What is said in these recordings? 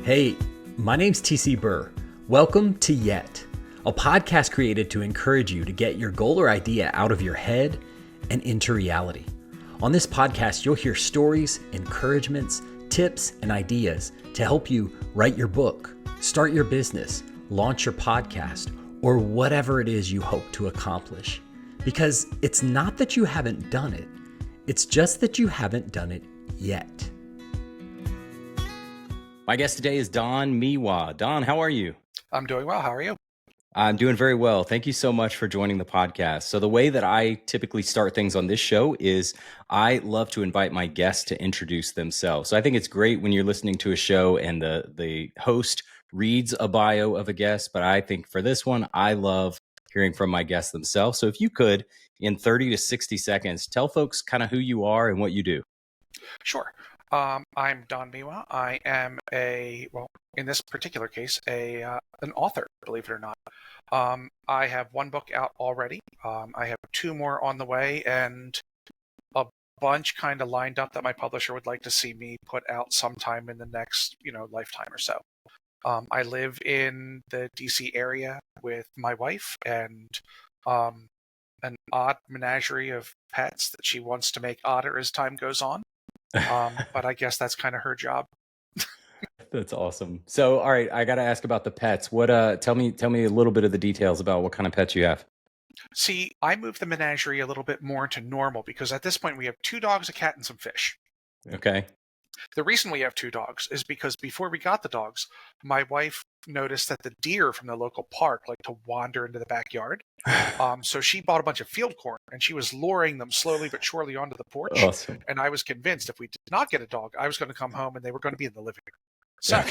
Hey, my name's TC Burr. Welcome to Yet, a podcast created to encourage you to get your goal or idea out of your head and into reality. On this podcast, you'll hear stories, encouragements, tips, and ideas to help you write your book, start your business, launch your podcast, or whatever it is you hope to accomplish. Because it's not that you haven't done it, it's just that you haven't done it yet. My guest today is Don Mewha. Don, how are you? I'm doing well. How are you? I'm doing very well. Thank you so much for joining the podcast. So the way that I typically start things on this show is I love to invite my guests to introduce themselves. So I think it's great when you're listening to a show and the host reads a bio of a guest, but I think for this one, I love hearing from my guests themselves. So if you could, in 30 to 60 seconds, tell folks kind of who you are and what you do. Sure. I'm Don Mewha. I am in this particular case, an author, believe it or not. I have one book out already. I have two more on the way and a bunch kind of lined up that my publisher would like to see me put out sometime in the next, lifetime or so. I live in the DC area with my wife and an odd menagerie of pets that she wants to make odder as time goes on. But I guess that's kind of her job. That's awesome. So, all right, I got to ask about the pets. What? Tell me a little bit of the details about what kind of pets you have. See, I moved the menagerie a little bit more into normal because at this point we have 2 dogs, a cat, and some fish. Okay. The reason we have 2 dogs is because before we got the dogs, my wife noticed that the deer from the local park like to wander into the backyard. So she bought a bunch of field corn and she was luring them slowly but surely onto the porch. Awesome. And I was convinced if we did not get a dog, I was going to come home and they were going to be in the living room. So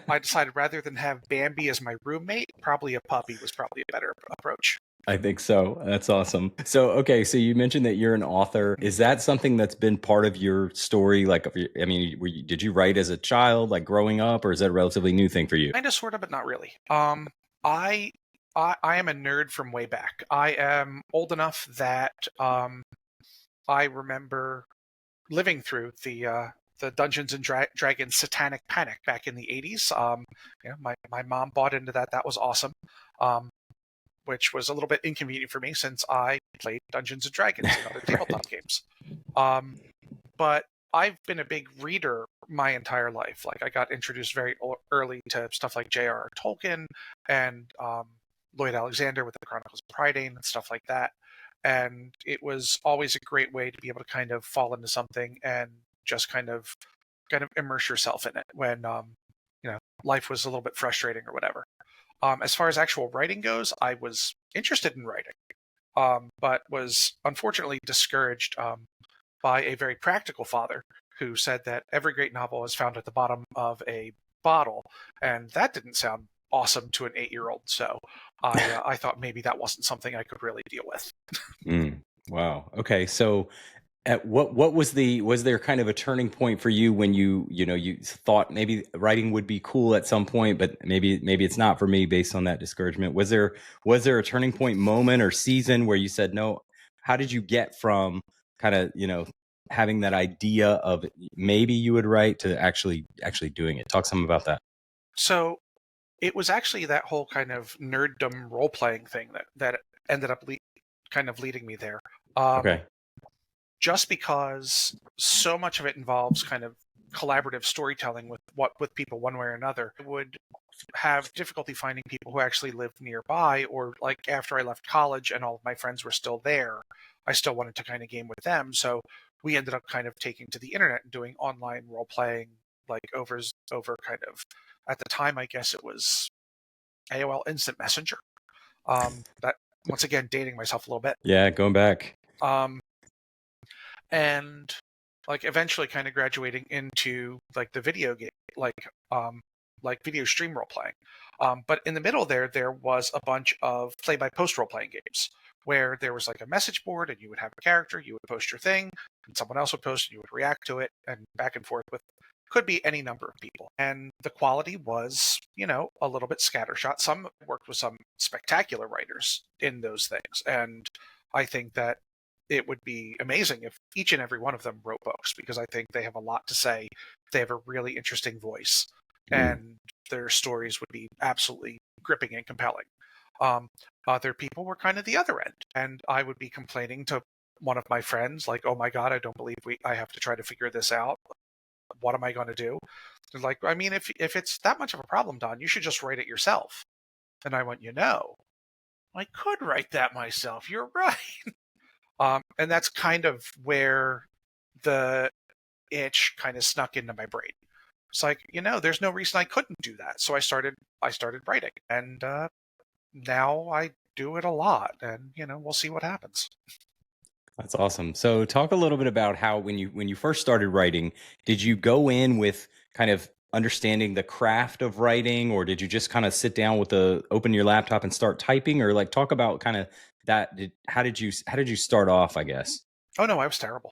I decided rather than have Bambi as my roommate, probably a puppy was probably a better approach. I think so. That's awesome. So, okay. So you mentioned that you're an author. Is that something that's been part of your story? Like, I mean, did you write as a child, like growing up, or is that a relatively new thing for you? Kind of, sort of, but not really. I am a nerd from way back. I am old enough that I remember living through the Dungeons and Dragons Satanic Panic back in the 80s. My mom bought into that. That was awesome. Which was a little bit inconvenient for me since I played Dungeons and Dragons and other tabletop games. But I've been a big reader my entire life. Like I got introduced very early to stuff like J.R.R. Tolkien and Lloyd Alexander with the Chronicles of Prydain and stuff like that. And it was always a great way to be able to kind of fall into something and just kind of immerse yourself in it when life was a little bit frustrating or whatever. As far as actual writing goes, I was interested in writing, but was unfortunately discouraged by a very practical father who said that every great novel is found at the bottom of a bottle, and that didn't sound awesome to an 8-year-old. So I thought maybe that wasn't something I could really deal with. Wow. Okay. So at was there kind of a turning point for you when you thought maybe writing would be cool at some point, but maybe it's not for me based on that discouragement? Was there a turning point moment or season where you said no? How did you get from kind of, having that idea of maybe you would write to actually doing it? Talk some about that. So it was actually that whole kind of nerddom role-playing thing that ended up kind of leading me there. Okay. Just because so much of it involves kind of collaborative storytelling with people one way or another, I would have difficulty finding people who actually lived nearby, or like after I left college and all of my friends were still there, I still wanted to kind of game with them. So we ended up kind of taking to the internet and doing online role playing, like over kind of, at the time, I guess it was AOL Instant Messenger. That, once again, dating myself a little bit. Yeah, going back. And like eventually kind of graduating into like the video game, like video stream role playing. But in the middle there was a bunch of play by post role playing games where there was like a message board and you would have a character, you would post your thing, and someone else would post and you would react to it, and back and forth with could be any number of people. And the quality was, a little bit scattershot. Some worked with some spectacular writers in those things. And I think that it would be amazing if each and every one of them wrote books, because I think they have a lot to say. They have a really interesting voice. and their stories would be absolutely gripping and compelling. Um, Other people were kind of the other end, and I would be complaining to one of my friends, like, "Oh my God, I don't believe I have to try to figure this out. What am I going to do?" They're like, "I mean, if it's that much of a problem, Don, you should just write it yourself." And I went, I could write that myself. You're right. And that's kind of where the itch kind of snuck into my brain. It's like, there's no reason I couldn't do that. So I started writing, and now I do it a lot, and we'll see what happens. That's awesome. So talk a little bit about how when you first started writing, did you go in with kind of understanding the craft of writing, or did you just kind of sit down with open your laptop and start typing, or like talk about kind of that how did you start off, I guess? Oh no, I was terrible.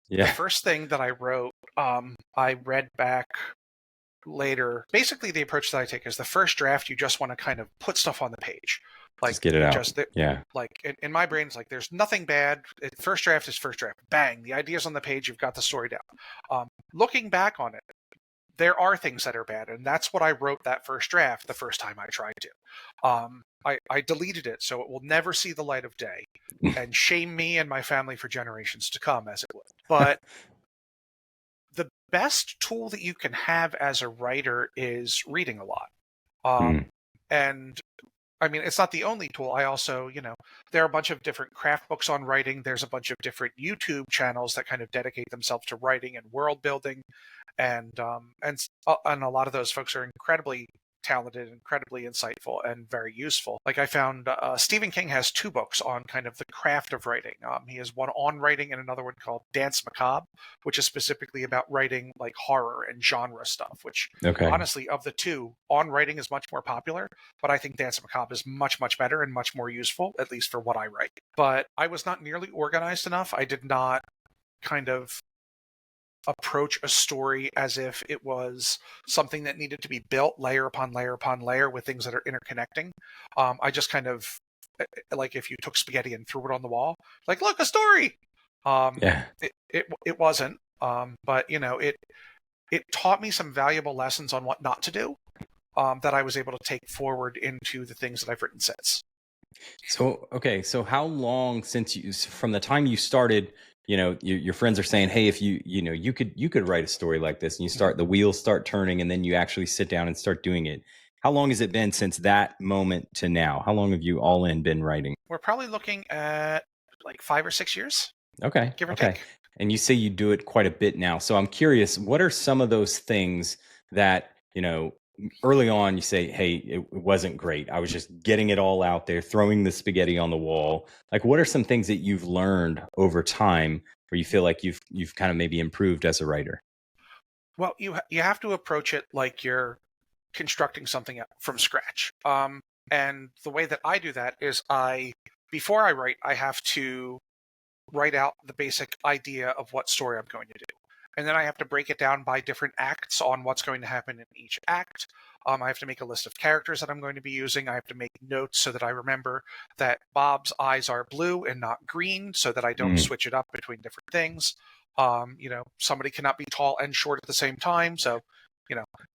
The Yeah. first thing that I wrote, I read back later. Basically, the approach that I take is the first draft, you just want to kind of put stuff on the page. Like Just get it you out. just Yeah. like in my brain, it's like there's nothing bad. First draft is first draft. Bang, the idea's on the page. You've got the story down. Looking back on it, there are things that are bad, and that's what I wrote that first draft the first time I tried to. I deleted it so it will never see the light of day, and shame me and my family for generations to come, as it would. But the best tool that you can have as a writer is reading a lot. Mm. And I mean, it's not the only tool. I also, there are a bunch of different craft books on writing. There's a bunch of different YouTube channels that kind of dedicate themselves to writing and world building, and a lot of those folks are incredibly talented, incredibly insightful, and very useful. Like I found Stephen King has two books on kind of the craft of writing. He has one on writing and another one called Dance Macabre, which is specifically about writing like horror and genre stuff, which Okay. honestly, of the two, on writing is much more popular, but I think Dance Macabre is much, much better and much more useful, at least for what I write. But I was not nearly organized enough. I did not kind of approach a story as if it was something that needed to be built layer upon layer upon layer with things that are interconnecting. I just kind of, like if you took spaghetti and threw it on the wall, like, look, a story. Yeah. It wasn't, but it taught me some valuable lessons on what not to do, that I was able to take forward into the things that I've written since. So, okay. So how long from the time you started, your friends are saying, "Hey, if you could write a story like this," and the wheels start turning, and then you actually sit down and start doing it. How long has it been since that moment to now? How long have you all in been writing? We're probably looking at like 5 or 6 years, Okay. give or Okay. take. And you say you do it quite a bit now. So I'm curious, what are some of those things that, early on you say, hey, it wasn't great. I was just getting it all out there, throwing the spaghetti on the wall. Like, what are some things that you've learned over time where you feel like you've kind of maybe improved as a writer? Well, you have to approach it like you're constructing something from scratch. And the way that I do that is before I write, I have to write out the basic idea of what story I'm going to do. And then I have to break it down by different acts on what's going to happen in each act. I have to make a list of characters that I'm going to be using. I have to make notes so that I remember that Bob's eyes are blue and not green, so that I don't Mm. switch it up between different things. Somebody cannot be tall and short at the same time. So,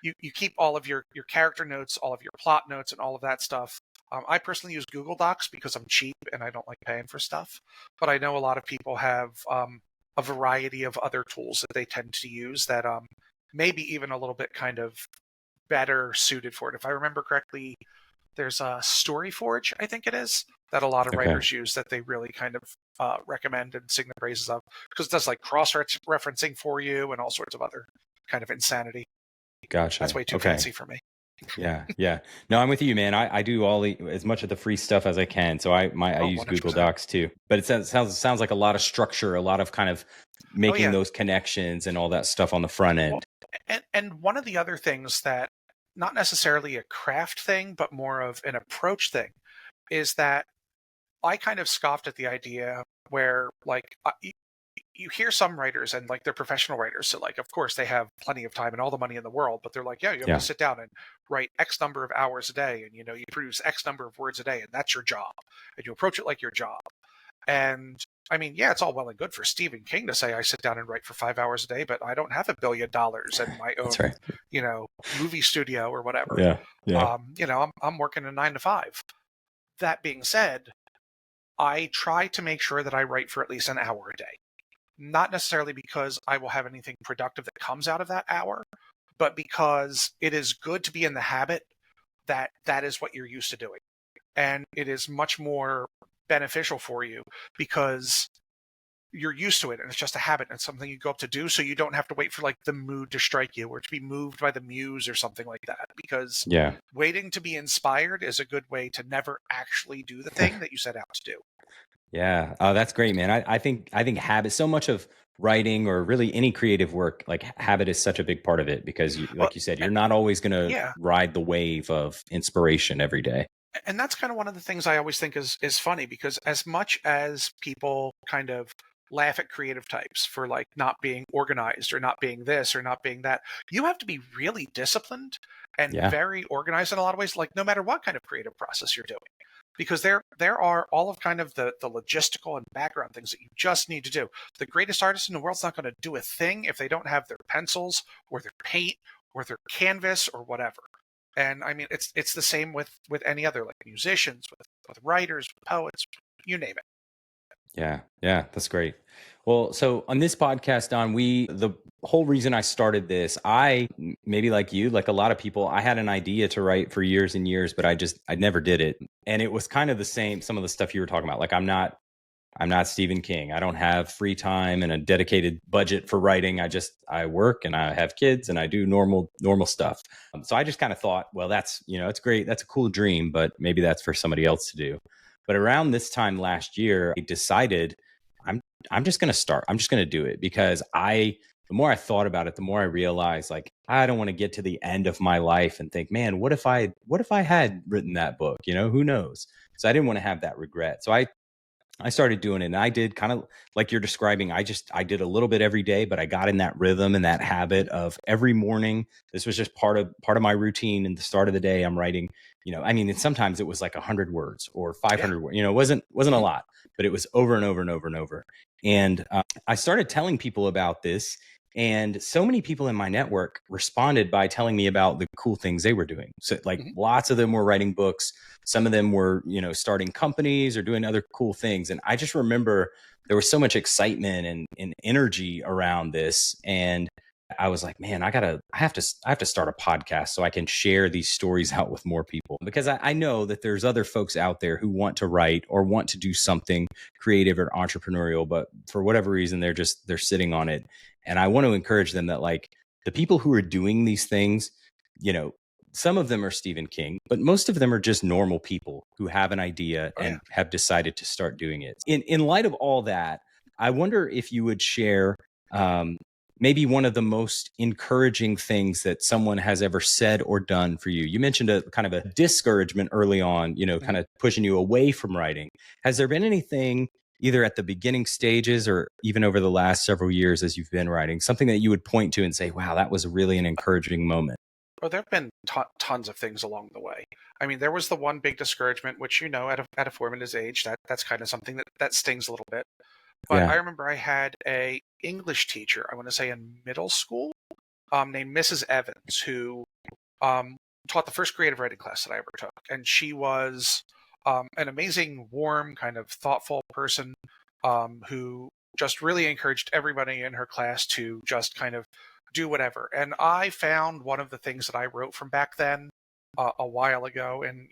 you keep all of your character notes, all of your plot notes, and all of that stuff. I personally use Google Docs because I'm cheap and I don't like paying for stuff. But I know a lot of people have a variety of other tools that they tend to use that maybe even a little bit kind of better suited for it. If I remember correctly, there's a StoryForge, I think it is, that a lot of Okay. writers use that they really kind of recommend and sing the praises of, because it does like cross-referencing for you and all sorts of other kind of insanity. That's Gotcha. way too Okay. fancy for me. Yeah, yeah. No, I'm with you, man. I do as much of the free stuff as I can. So I Oh, use Google 100%. Docs too. But it sounds like a lot of structure, a lot of kind of Oh, making yeah. those connections and all that stuff on the front Well, end. and one of the other things that, not necessarily a craft thing, but more of an approach thing, is that I kind of scoffed at the idea where, like, you hear some writers and like they're professional writers, so like of course they have plenty of time and all the money in the world, but they're like, yeah, you have to Yeah. sit down and write X number of hours a day, and you produce X number of words a day, and that's your job, and you approach it like your job. And I mean, yeah, it's all well and good for Stephen King to say I sit down and write for 5 hours a day, but I don't have $1 billion and my own, That's right. movie studio or whatever. Yeah. Yeah. I'm working a 9 to 5. That being said, I try to make sure that I write for at least an hour a day. Not necessarily because I will have anything productive that comes out of that hour, but because it is good to be in the habit that that is what you're used to doing. And it is much more beneficial for you because you're used to it and it's just a habit and it's something you go up to do, so you don't have to wait for like the mood to strike you or to be moved by the muse or something like that, because Yeah. waiting to be inspired is a good way to never actually do the thing that you set out to do. Yeah. Oh, that's great, man. I think habit, so much of writing or really any creative work, like habit is such a big part of it because Well, like you said, you're not always going to yeah, ride the wave of inspiration every day. and that's kind of one of the things I always think is funny, because as much as people kind of laugh at creative types for like not being organized or not being this or not being that, you have to be really disciplined and Yeah. very organized in a lot of ways, like no matter what kind of creative process you're doing, because there are all of kind of the logistical and background things that you just need to do. The greatest artist in the world's not going to do a thing if they don't have their pencils or their paint or their canvas or whatever. And I mean, it's the same with any other, like musicians, with writers, with poets, you name it. Yeah, yeah, that's great. Well, so on this podcast, Don, the whole reason I started this, maybe like you, like a lot of people, I had an idea to write for years and years, but I never did it. And it was kind of the same, some of the stuff you were talking about. Like I'm not Stephen King. I don't have free time and a dedicated budget for writing. I work and I have kids and I do normal stuff. So I just kind of thought, well, that's, it's great. That's a cool dream, but maybe that's for somebody else to do. But around this time last year, I decided I'm I'm just going to start. I'm just going to do it because the more I thought about it, the more I realized like I don't want to get to the end of my life and think, man, what if I had written that book? Who knows? So I didn't want to have that regret. So I started doing it, and I did kind of like you're describing. I did a little bit every day, but I got in that rhythm and that habit of every morning. This was just part of my routine. And the start of the day, I'm writing. I mean, sometimes it was like 100 words or Yeah. 500 words. It wasn't a lot, but it was over and over and over and over. And I started telling people about this, and so many people in my network responded by telling me about the cool things they were doing. So, like, Mhm. lots of them were writing books. Some of them were, starting companies or doing other cool things. And I just remember there was so much excitement and energy around this. And I was like, man, I have to start a podcast so I can share these stories out with more people, because I know that there's other folks out there who want to write or want to do something creative or entrepreneurial, but for whatever reason, they're sitting on it. And I want to encourage them that, like, the people who are doing these things, you know, some of them are Stephen King, but most of them are just normal people who have an idea Oh, yeah. and have decided to start doing it. In light of all that, I wonder if you would share um, maybe one of the most encouraging things that someone has ever said or done for you. You mentioned a kind of a discouragement early on, Mhm. kind of pushing you away from writing. Has there been anything, either at the beginning stages or even over the last several years as you've been writing, something that you would point to and say, wow, that was really an encouraging moment? Oh, there have been tons of things along the way. I mean, there was the one big discouragement, which at a formative age, that's kind of something that stings a little bit. But I Yeah. remember I had a English teacher, I want to say in middle school, named Mrs. Evans, who um, taught the first creative writing class that I ever took, and she was an amazing, warm, kind of thoughtful person who just really encouraged everybody in her class to just kind of do whatever. And I found one of the things that I wrote from back then a while ago, and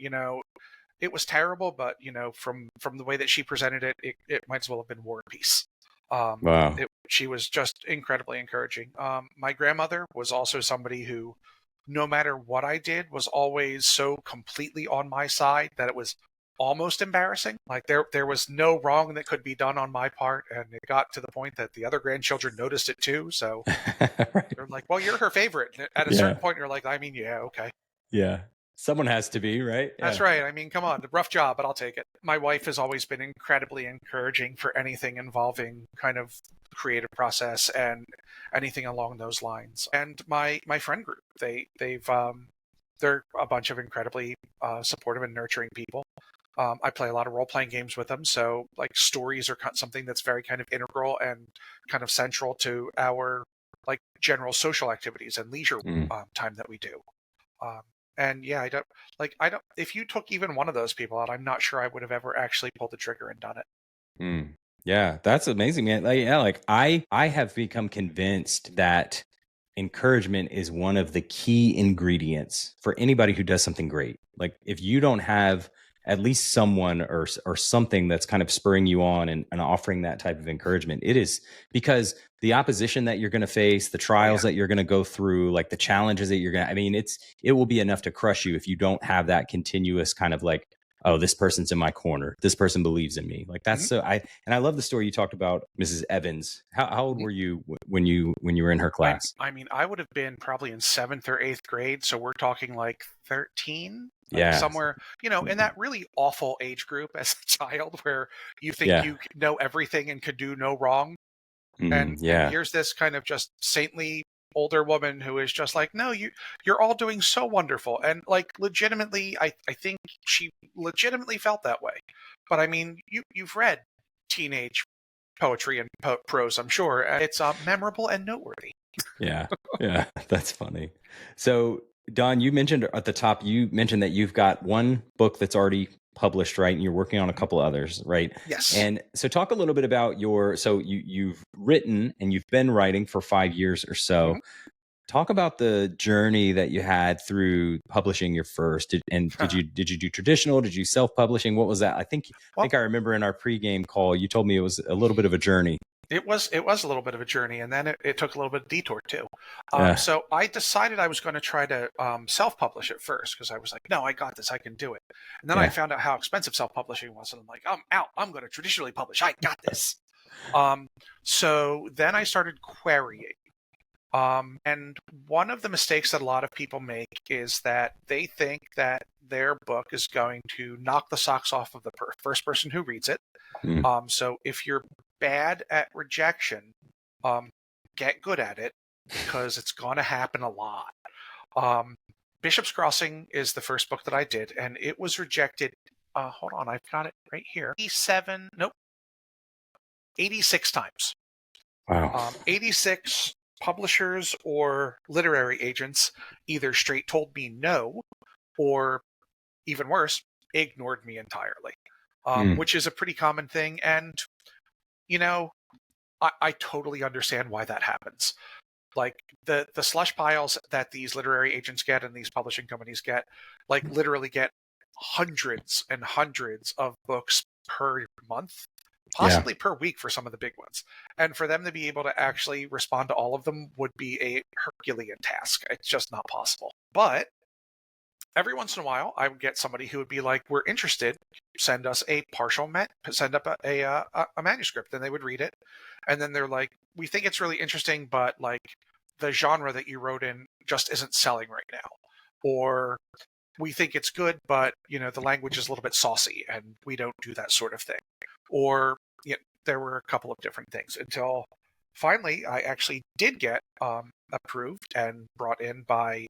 it was terrible, but from the way that she presented it might as well have been War and Peace. Wow. She was just incredibly encouraging. My grandmother was also somebody who, no matter what I did, was always so completely on my side that it was almost embarrassing. Like there was no wrong that could be done on my part, and it got to the point that the other grandchildren noticed it too. So Right. they're like, "Well, you're her favorite." And at a certain Yeah. point, you're like, "I mean, yeah, okay." Yeah. Someone has to be, right? That's Yeah. right. I mean, come on, the rough job, but I'll take it. My wife has always been incredibly encouraging for anything involving kind of creative process and anything along those lines. And my friend group, they're a bunch of incredibly supportive and nurturing people. I play a lot of role-playing games with them, so like stories are something that's very kind of integral and kind of central to our like general social activities and leisure Mm, time that we do. Um, and yeah, I don't. If you took even one of those people out, I'm not sure I would have ever actually pulled the trigger and done it. mm. Yeah, that's amazing, man. Like, yeah, like I have become convinced that encouragement is one of the key ingredients for anybody who does something great. Like if you don't have at least someone or something that's kind of spurring you on and offering that type of encouragement, it is because the opposition that you're going to face, the Oh trials yeah. that you're going to go through, like the challenges that you're going to, I mean, it will be enough to crush you if you don't have that continuous kind of like, oh, this person's in my corner. This person believes in me. Like that's Mhm, so I love the story you talked about Mrs. Evans. How old mhm. were you when you were in her class? I mean, I would have been probably in seventh or eighth grade, so we're talking like 13, like Yeah. somewhere, in that really awful age group as a child where you think Yeah. you know everything and could do no wrong. And Yeah. here's this kind of just saintly older woman who is just like, no, you're all doing so wonderful. And like legitimately, I think she legitimately felt that way. But I mean, you've read teenage poetry and prose, I'm sure. It's memorable and noteworthy. Yeah. Yeah. That's funny. So, Don, you mentioned at the top, you mentioned that you've got one book that's already published, right? And you're working on a Mhm. couple others, right? Yes. And so talk a little bit about so you've written and you've been writing for 5 years or so. Mhm. Talk about the journey that you had through publishing your first. Did you do traditional? Did you self-publishing? What was that? I think Well, I remember in our pregame call, you told me it was a little bit of a journey. it was a little bit of a journey, and then it took a little bit of detour too. Yeah. So I decided I was going to try to self-publish it first because I was like, no, I got this, I can do it. And then I Yeah. found out how expensive self-publishing was, and I'm like, I'm out. I'm going to traditionally publish. I got this. So then I started querying. And one of the mistakes that a lot of people make is that they think that their book is going to knock the socks off of the first person who reads it. Mm. So if you're bad at rejection, um, get good at it because it's going to happen a lot. Um, Bishop's Crossing is the first book that I did, and it was rejected. Hold on, I've got it right here. 87, nope, 86 times. Wow. 86 publishers or literary agents either straight told me no, or even worse, ignored me entirely, Mm. which is a pretty common thing. And you know, I totally understand why that happens. Like the slush piles that these literary agents get and these publishing companies get, like literally get hundreds and hundreds of books per month, Yeah. possibly per week for some of the big ones. And for them to be able to actually respond to all of them would be a Herculean task. It's just not possible. But every once in a while, I would get somebody who would be like, "We're interested. Send us a send up a manuscript." Then they would read it, and then they're like, "We think it's really interesting, but like the genre that you wrote in just isn't selling right now," or "We think it's good, but the language is a little bit saucy, and we don't do that sort of thing," or there were a couple of different things until finally I actually did get approved and brought in by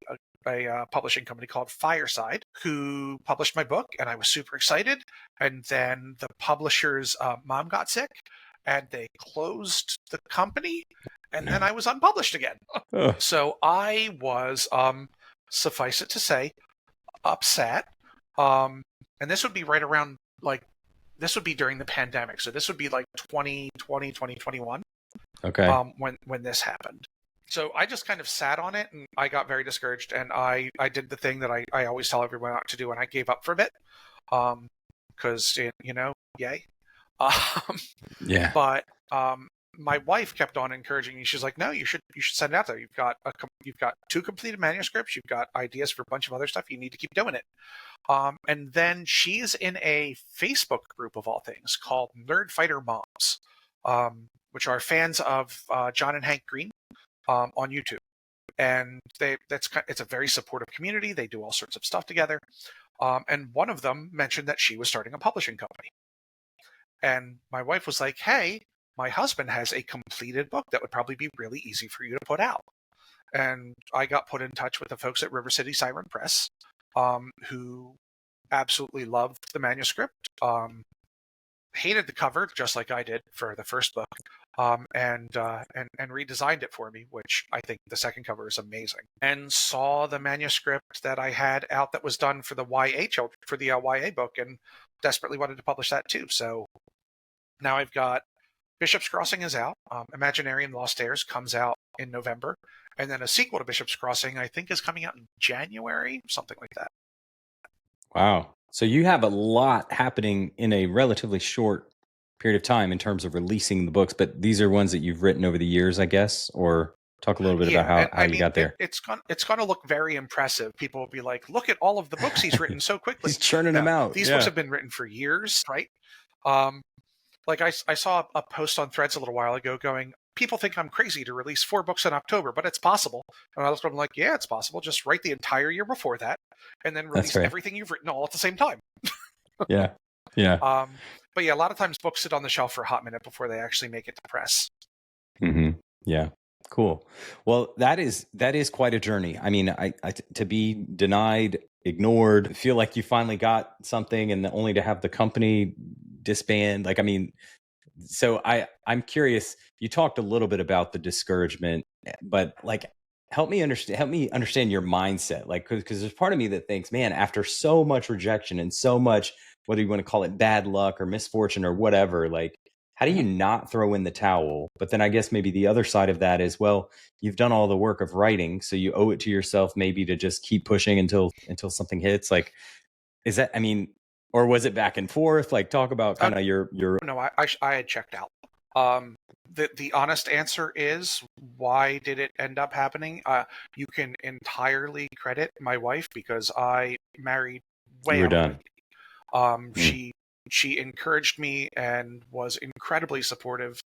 a publishing company called Fireside, who published my book, and I was super excited. And then the publisher's mom got sick, and they closed the company, and then No. I was unpublished again. Ugh. So I was, suffice it to say, upset. Um, and this would be right around like this would be during the pandemic, so this would be like 2020, 2021, Okay. when this happened. So I just kind of sat on it, and I got very discouraged, and I did the thing that I always tell everyone not to do, and I gave up for a bit, because yay. Um, Yeah. but my wife kept on encouraging me. She's like, "No, you should send it out there. You've got two completed manuscripts. You've got ideas for a bunch of other stuff. You need to keep doing it." And then she's in a Facebook group of all things called Nerd Fighter Moms, which are fans of John and Hank Green on YouTube. And it's a very supportive community. They do all sorts of stuff together. And one of them mentioned that she was starting a publishing company. And my wife was like, "Hey, my husband has a completed book that would probably be really easy for you to put out." And I got put in touch with the folks at River City Siren Press, who absolutely loved the manuscript. Hated the cover just like I did for the first book, and redesigned it for me, which I think the second cover is amazing. And saw the manuscript that I had out that was done for the YA book, and desperately wanted to publish that too. So now I've got Bishop's Crossing is out. Imaginarium Lost Heirs comes out in November, and then a sequel to Bishop's Crossing I think is coming out in January, something like that. Wow. So you have a lot happening in a relatively short period of time in terms of releasing the books, but these are ones that you've written over the years, I guess, or talk a little bit about And how I you mean, got there. it's going to look very impressive. People will be like, "Look at all of the books he's written so quickly." He's churning them out. These books have been written for years, right? Um, like I saw a post on Threads a little while ago going, "People think I'm crazy to release 4 books in October, but it's possible." And I looked at them like, "Yeah, it's possible. Just write the entire year before that, and then release right. everything you've written all at the same time." Yeah. Yeah. But yeah, a lot of times books sit on the shelf for a hot minute before they actually make it to press. Mm-hmm. Yeah. Cool. Well, that is quite a journey. I mean, to be denied, ignored, feel like you finally got something, and only to have the company disband. Like, I mean, so I'm curious. You talked a little bit about the discouragement, but like, help me understand your mindset. Like, because there's part of me that thinks, man, after so much rejection and so much, whether you want to call it bad luck or misfortune or whatever, like, how do you not throw in the towel? But then I guess maybe the other side of that is, well, you've done all the work of writing, so you owe it to yourself maybe to just keep pushing until something hits. Like, is that, I mean, or was it back and forth? Like, talk about kind of your. No, I had checked out. The honest answer is, why did it end up happening? You can entirely credit my wife, because I married way You were done. She encouraged me and was incredibly supportive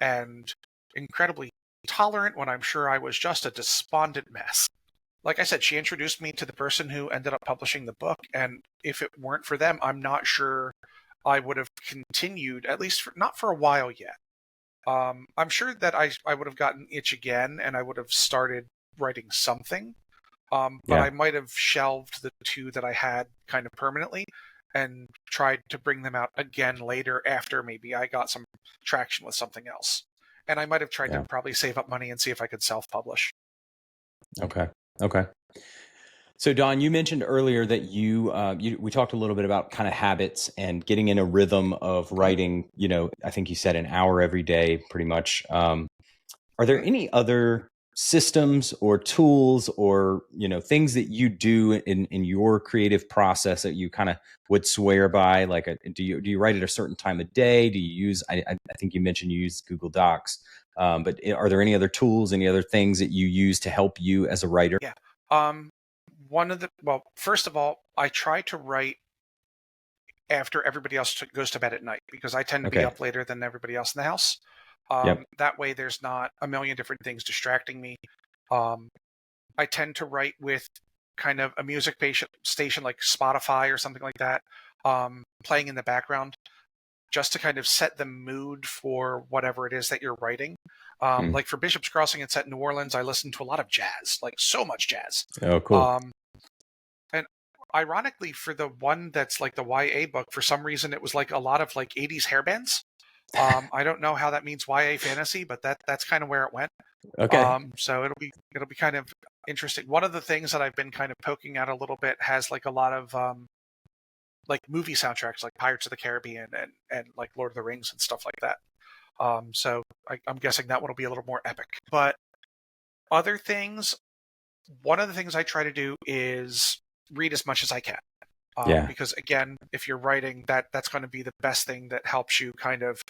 and incredibly tolerant when I'm sure I was just a despondent mess. Like I said, she introduced me to the person who ended up publishing the book, and if it weren't for them, I'm not sure I would have continued, at least not for a while yet. I'm sure that I would have gotten itch again, and I would have started writing something, but I might have shelved the 2 that I had kind of permanently and tried to bring them out again later after maybe I got some traction with something else. And I might have tried to probably save up money and see if I could self-publish. Okay. So Don, you mentioned earlier that we talked a little bit about kind of habits and getting in a rhythm of writing, I think you said an hour every day, pretty much. Are there any other systems or tools or, things that you do in your creative process that you kind of would swear by? Like, do you write at a certain time of day? Do you use, I think you mentioned you use Google Docs, but are there any other tools, any other things that you use to help you as a writer? Yeah. First of all, I try to write after everybody else goes to bed at night, because I tend to be up later than everybody else in the house. That way there's not a million different things distracting me. I tend to write with kind of a music station like Spotify or something like that, playing in the background, just to kind of set the mood for whatever it is that you're writing. Like for Bishop's Crossing, it's set in New Orleans. I listen to a lot of jazz, like so much jazz. Oh, cool. And ironically, for the one that's like the YA book, for some reason, it was like a lot of like 80s hair bands. I don't know how that means YA fantasy, but that's kind of where it went. Okay. So it'll be kind of interesting. One of the things that I've been kind of poking at a little bit has like a lot of like movie soundtracks, like Pirates of the Caribbean and like Lord of the Rings and stuff like that. So I'm guessing that one will be a little more epic. But other things, one of the things I try to do is read as much as I can. Because again, if you're writing, that's going to be the best thing that helps you kind of,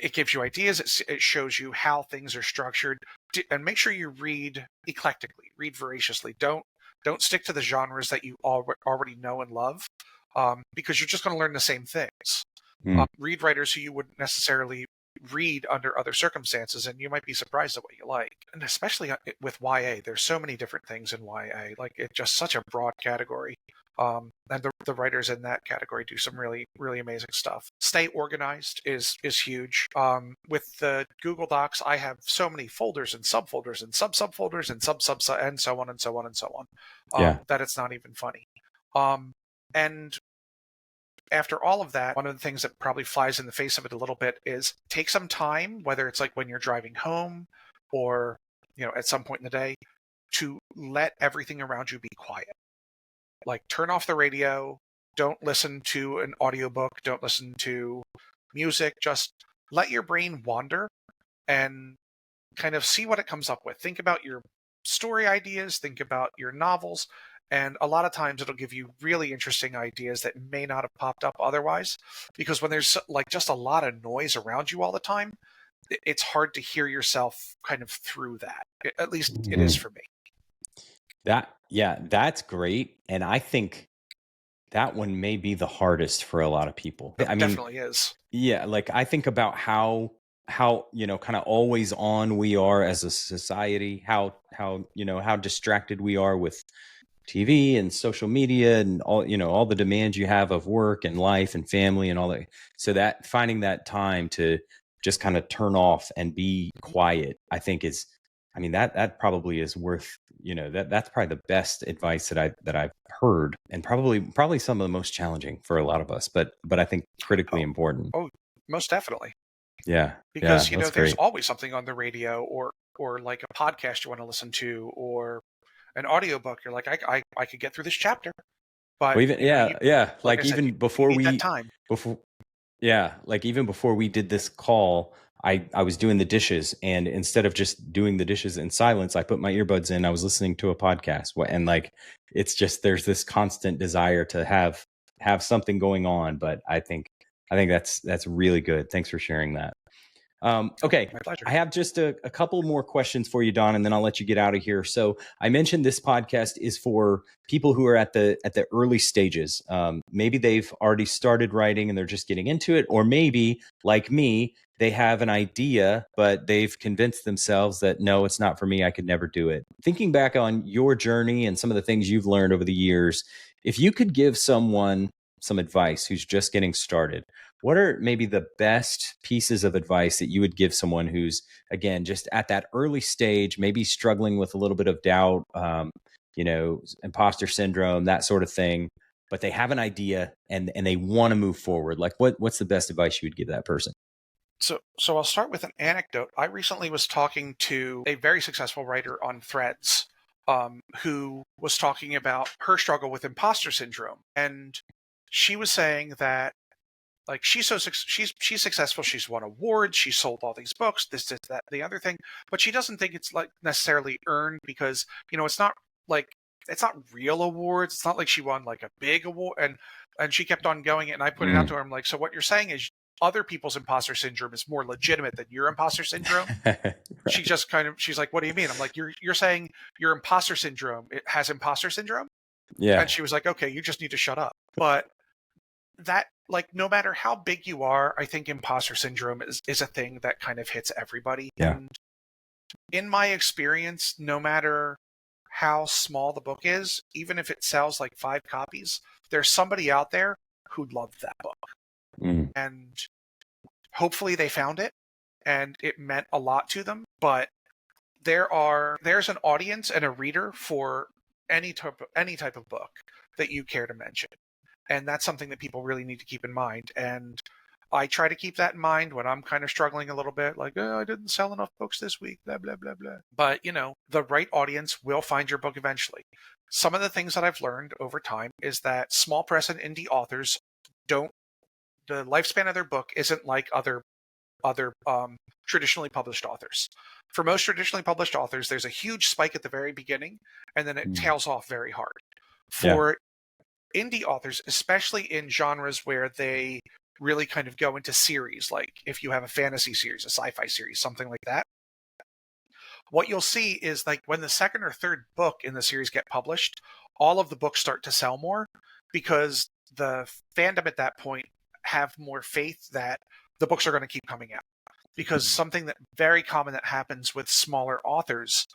it gives you ideas, it shows you how things are structured, and make sure you read eclectically, read voraciously. Don't stick to the genres that you already know and love, because you're just going to learn the same things. Read writers who you wouldn't necessarily read under other circumstances, and you might be surprised at what you like. And especially with YA, there's so many different things in YA. Like, it's just such a broad category. And the writers in that category do some really, really amazing stuff. Stay organized is huge. With the Google Docs, I have so many folders and subfolders and subfolders and and so on and so on and so on, that it's not even funny. And after all of that, one of the things that probably flies in the face of it a little bit is take some time, whether it's like when you're driving home or, at some point in the day, to let everything around you be quiet. Like turn off the radio, don't listen to an audiobook, don't listen to music, just let your brain wander and kind of see what it comes up with. Think about your story ideas, think about your novels, and a lot of times it'll give you really interesting ideas that may not have popped up otherwise. Because when there's like just a lot of noise around you all the time, it's hard to hear yourself kind of through that. At least it is for me. That's great. And I think that one may be the hardest for a lot of people. It definitely is. Yeah, like I think about how kind of always on we are as a society, how distracted we are with TV and social media and all the demands you have of work and life and family and all that. So that finding that time to just kind of turn off and be quiet, I think that probably is worth, that's probably the best advice that I've heard, and probably some of the most challenging for a lot of us, but I think critically important. Oh, most definitely. Yeah. Because, there's always something on the radio or like a podcast you want to listen to or an audiobook. You're like, I could get through this chapter. But well, even, like even before we that time. Like even before we did this call, I was doing the dishes, and instead of just doing the dishes in silence, I put my earbuds in. I was listening to a podcast, and like it's just there's this constant desire to have something going on. But I think that's really good. Thanks for sharing that. Okay, my pleasure. I have just a couple more questions for you, Don, and then I'll let you get out of here. So I mentioned this podcast is for people who are at the early stages. Maybe they've already started writing and they're just getting into it, or maybe like me, they have an idea, but they've convinced themselves that no, it's not for me. I could never do it. Thinking back on your journey and some of the things you've learned over the years, if you could give someone some advice who's just getting started, what are maybe the best pieces of advice that you would give someone who's, again, just at that early stage, maybe struggling with a little bit of doubt, imposter syndrome, that sort of thing, but they have an idea and they want to move forward? Like what's the best advice you would give that person? So I'll start with an anecdote. I recently was talking to a very successful writer on Threads, who was talking about her struggle with imposter syndrome. And she was saying that like she's successful. She's won awards. She sold all these books. This, that, the other thing. But she doesn't think it's like necessarily earned because it's not real awards. It's not like she won like a big award. And she kept on going. And I put it out to her. I'm like, so what you're saying is other people's imposter syndrome is more legitimate than your imposter syndrome. Right. She's like, what do you mean? I'm like, you're saying your imposter syndrome it has imposter syndrome. Yeah. And she was like, okay, you just need to shut up. But that, like, no matter how big you are, I think imposter syndrome is a thing that kind of hits everybody. Yeah. And in my experience, no matter how small the book is, even if it sells like 5 copies, there's somebody out there who loved that book. Mm. And hopefully they found it and it meant a lot to them. But there's an audience and a reader for any type of book that you care to mention. And that's something that people really need to keep in mind. And I try to keep that in mind when I'm kind of struggling a little bit, like, I didn't sell enough books this week, blah, blah, blah, blah. But, the right audience will find your book eventually. Some of the things that I've learned over time is that small press and indie authors the lifespan of their book isn't like other traditionally published authors. For most traditionally published authors, there's a huge spike at the very beginning, and then it tails off very hard. For indie authors, especially in genres where they really kind of go into series, like if you have a fantasy series, a sci-fi series, something like that, what you'll see is like when the second or third book in the series get published, all of the books start to sell more because the fandom at that point have more faith that the books are going to keep coming out. Because something that very common that happens with smaller authors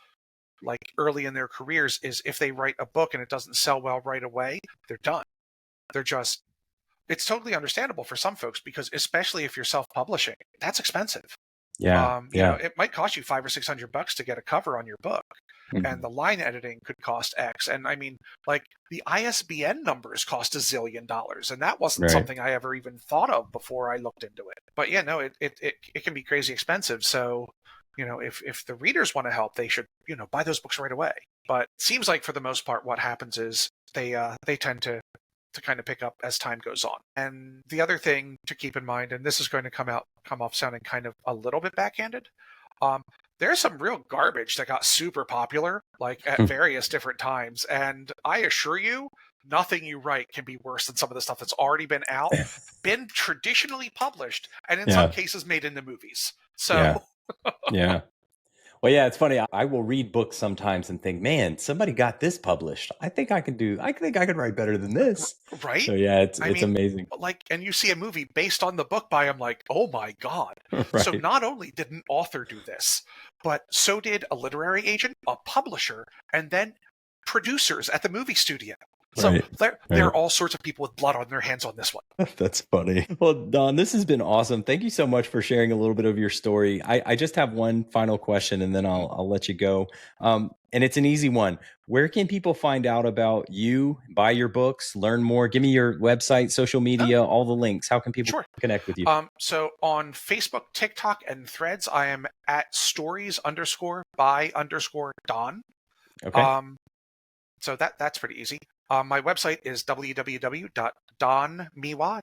like early in their careers is if they write a book and it doesn't sell well right away, they're done. It's totally understandable for some folks because especially if you're self-publishing, that's expensive. Yeah. It might cost you $500 or $600 to get a cover on your book, and the line editing could cost X. And I mean, like, the ISBN numbers cost $1 zillion, and that wasn't Right. something I ever even thought of before I looked into it. But yeah, no, it can be crazy expensive. So, if the readers want to help, they should, buy those books right away. But it seems like for the most part, what happens is they tend to kind of pick up as time goes on. And the other thing to keep in mind, and this is going to come off sounding kind of a little bit backhanded, there's some real garbage that got super popular, like at various different times. And I assure you, nothing you write can be worse than some of the stuff that's already been out, been traditionally published, and in some cases made into movies. So yeah. Well, yeah, it's funny. I will read books sometimes and think, man, somebody got this published. I think I could write better than this. Right? So yeah, it's amazing. Like, and you see a movie based on the book by him, like, oh my God. Right. So not only did an author do this, but so did a literary agent, a publisher, and then producers at the movie studio. So there are all sorts of people with blood on their hands on this one. That's funny. Well, Don, this has been awesome. Thank you so much for sharing a little bit of your story. I just have one final question, and then I'll let you go. And it's an easy one. Where can people find out about you, buy your books, learn more? Give me your website, social media, all the links. How can people connect with you? So on Facebook, TikTok, and Threads, I am at stories_by_Don. Okay. So that's pretty easy. My website is www.donmewha,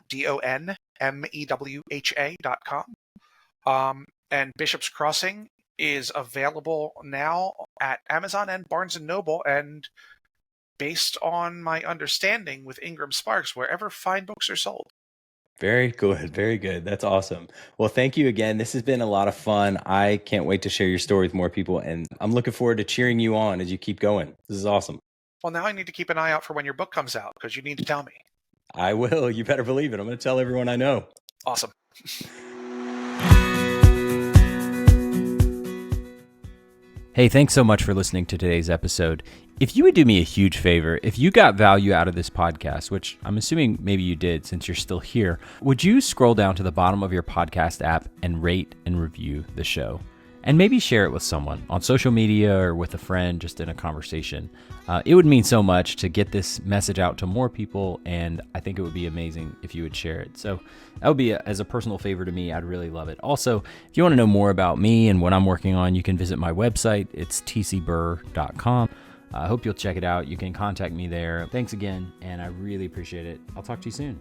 DonMewha.com. And Bishop's Crossing is available now at Amazon and Barnes & Noble, and based on my understanding with Ingram Sparks, wherever fine books are sold. Very good. Very good. That's awesome. Well, thank you again. This has been a lot of fun. I can't wait to share your story with more people, and I'm looking forward to cheering you on as you keep going. This is awesome. Well, now I need to keep an eye out for when your book comes out, because you need to tell me. I will. You better believe it. I'm going to tell everyone I know. Awesome. Hey, thanks so much for listening to today's episode. If you would do me a huge favor, if you got value out of this podcast, which I'm assuming maybe you did since you're still here, would you scroll down to the bottom of your podcast app and rate and review the show? And maybe share it with someone on social media or with a friend, just in a conversation. It would mean so much to get this message out to more people, and I think it would be amazing if you would share it. So that would be, as a personal favor to me, I'd really love it. Also, if you want to know more about me and what I'm working on, you can visit my website. It's tcburr.com. I hope you'll check it out. You can contact me there. Thanks again, and I really appreciate it. I'll talk to you soon.